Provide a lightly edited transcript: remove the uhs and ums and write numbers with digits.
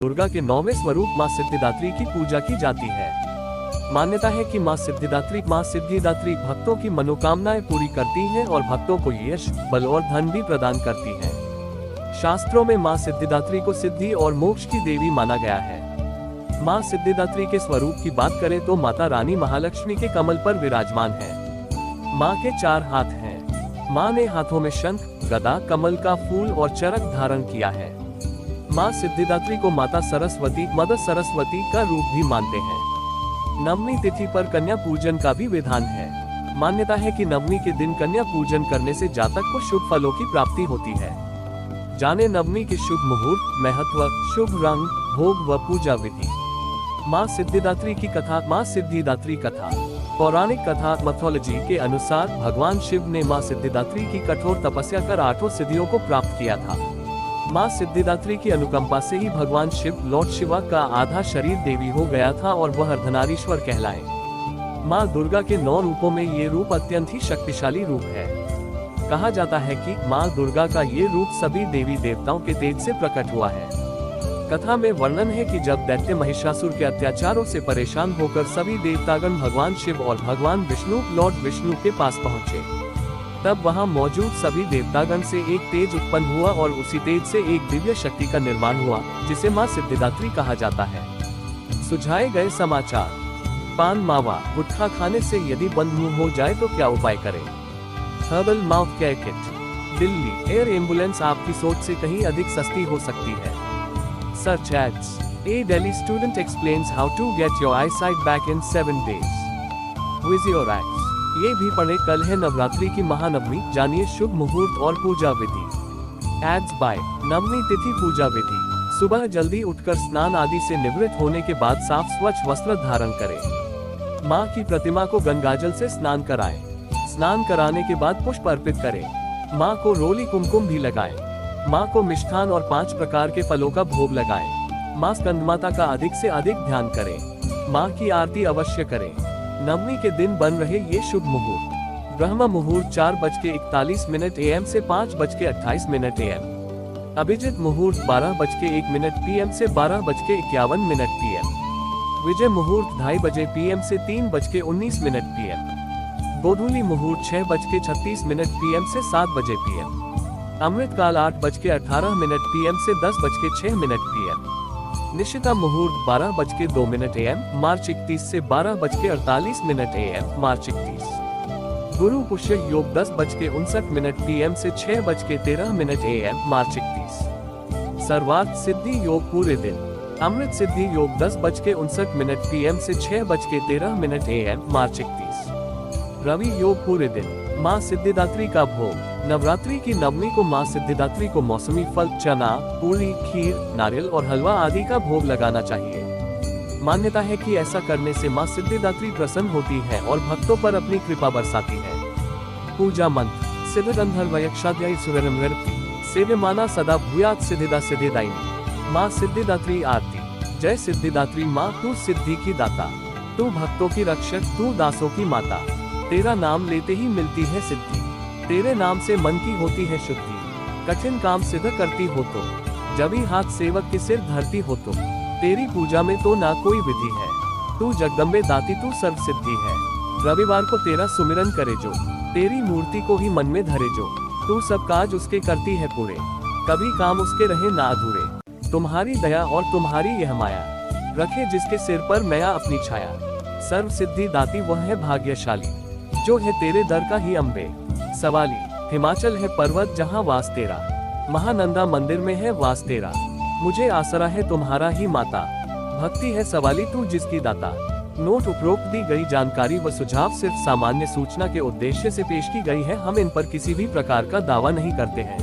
दुर्गा के 9वें स्वरूप मां सिद्धिदात्री की पूजा की जाती है। मान्यता है कि मां सिद्धिदात्री भक्तों की मनोकामनाएं पूरी करती हैं और भक्तों को यश, बल और धन भी प्रदान करती हैं। शास्त्रों में मां सिद्धिदात्री को सिद्धि और मोक्ष की देवी माना गया है। मां सिद्धिदात्री के स्वरूप की बात करें तो माता रानी महालक्ष्मी के कमल पर विराजमान है। मां के 4 हाथ हैं। मां ने हाथों में शंख, गदा, कमल का फूल और चरक धारण किया है। मां सिद्धिदात्री को माता सरस्वती, मदर सरस्वती का रूप भी मानते हैं। नवमी तिथि पर कन्या पूजन का भी विधान है। मान्यता है कि नवमी के दिन कन्या पूजन करने से जातक को शुभ फलों की प्राप्ति होती है। जाने नवमी के शुभ मुहूर्त, महत्व, शुभ रंग, भोग व पूजा विधि। मां सिद्धिदात्री की कथा। मां सिद्धिदात्री कथा पौराणिक कथा मैथोलॉजी के अनुसार भगवान शिव ने मां सिद्धिदात्री की कठोर तपस्या कर 8 सिद्धियों को प्राप्त किया था। मां सिद्धिदात्री की अनुकंपा से ही भगवान शिव, लॉर्ड शिवा का आधा शरीर देवी हो गया था और वह अर्धनारीश्वर कहलाए। मां दुर्गा के 9 रूपों में ये रूप अत्यंत ही शक्तिशाली रूप है। कहा जाता है कि मां दुर्गा का ये रूप सभी देवी देवताओं के तेज से प्रकट हुआ है। कथा में वर्णन है कि जब दैत्य महिषासुर के अत्याचारों से परेशान होकर सभी देवतागण भगवान शिव और भगवान विष्णु, लॉर्ड विष्णु के पास पहुँचे, तब वहां मौजूद सभी देवतागण से एक तेज उत्पन्न हुआ और उसी तेज से एक दिव्य शक्ति का निर्माण हुआ, जिसे मां सिद्धिदात्री कहा जाता है। सुझाए गए समाचार। पान मावा गुटखा खाने से यदि बंद मुंह हो जाए तो क्या उपाय करें? Herbal mouth care kit. Delhi air ambulance आपकी सोच से कहीं अधिक सस्ती हो सकती है। Search ads. A Delhi student explains how to get your eyesight back in 7 days. Visual-X. ये भी पढ़े कल है नवरात्रि की महानवमी, जानिए शुभ मुहूर्त और पूजा विधि। एड्स बाय नवमी तिथि पूजा विधि। सुबह जल्दी उठकर स्नान आदि से निवृत्त होने के बाद साफ स्वच्छ वस्त्र धारण करें। मां की प्रतिमा को गंगाजल से स्नान कराएं। स्नान कराने के बाद पुष्प अर्पित करें। मां को रोली कुमकुम भी लगाएं। मां को मिष्ठान और 5 प्रकार के फलों का भोग लगाएं। मां स्कंदमाता का अधिक से अधिक ध्यान करें। मां की आरती अवश्य करें। नवमी के दिन बन रहे ये शुभ मुहूर्त। ब्रह्म मुहूर्त 4:41 AM से 5:28 AM। अभिजित मुहूर्त 12:01 PM से 12:51 PM। विजय मुहूर्त 2:30 PM से 3:19 PM। गोधूली मुहूर्त 6:36 PM से 7 बजे PM। अमृत काल 8:18 PM से 10:06 PM। निशिता मुहूर्त 12:02 AM मार्च 31 से 12:48 AM मार्च 31। गुरु पुष्य योग 10:59 PM से 6:13 AM मार्च 31। सर्वार्थ सिद्धि योग पूरे दिन। अमृत सिद्धि योग 10:59 PM से 6:13 AM मार्च 31। रवि योग पूरे दिन। मां सिद्धिदात्री का भोग। नवरात्रि की नवमी को मां सिद्धिदात्री को मौसमी फल, चना, पूरी, खीर, नारियल और हलवा आदि का भोग लगाना चाहिए। मान्यता है कि ऐसा करने से मां सिद्धिदात्री प्रसन्न होती है और भक्तों पर अपनी कृपा बरसाती है। पूजा मंत्र। सिद्धगंधर्वयक्षाध्यायी सुरनमृति सेव्यमाना सदा भूयात् सिद्धिदा सिद्धिदायिनी। मां सिद्धिदात्री आरती। जय सिद्धिदात्री मां, तू सिद्धि की दाता, तू भक्तों की रक्षक, तू दासों की माता। तेरा नाम लेते ही मिलती है सिद्धि, तेरे नाम से मन की होती है शुद्धि। कठिन काम सिद्ध करती हो तो, जब ही हाथ सेवक के सिर धरती हो तो। तेरी पूजा में तो ना कोई विधि है, तू जगदम्बे दाती, तू सर्व सिद्धि है। रविवार को तेरा सुमिरन करे जो, तेरी मूर्ति को ही मन में धरे जो। तू सब काज उसके करती है पूरे, कभी काम उसके रहे ना अधूरे। तुम्हारी दया और तुम्हारी यह माया, रखे जिसके सिर पर मैया अपनी छाया। सर्व सिद्धि दाती वह है भाग्यशाली, जो है तेरे दर का ही अम्बे। सवाली। हिमाचल है पर्वत जहाँ वास तेरा, महानंदा मंदिर में है वास तेरा। मुझे आसरा है तुम्हारा ही माता, भक्ति है सवाली तू जिसकी दाता। नोट उपरोक्त दी गई जानकारी व सुझाव सिर्फ सामान्य सूचना के उद्देश्य से पेश की गई है। हम इन पर किसी भी प्रकार का दावा नहीं करते हैं।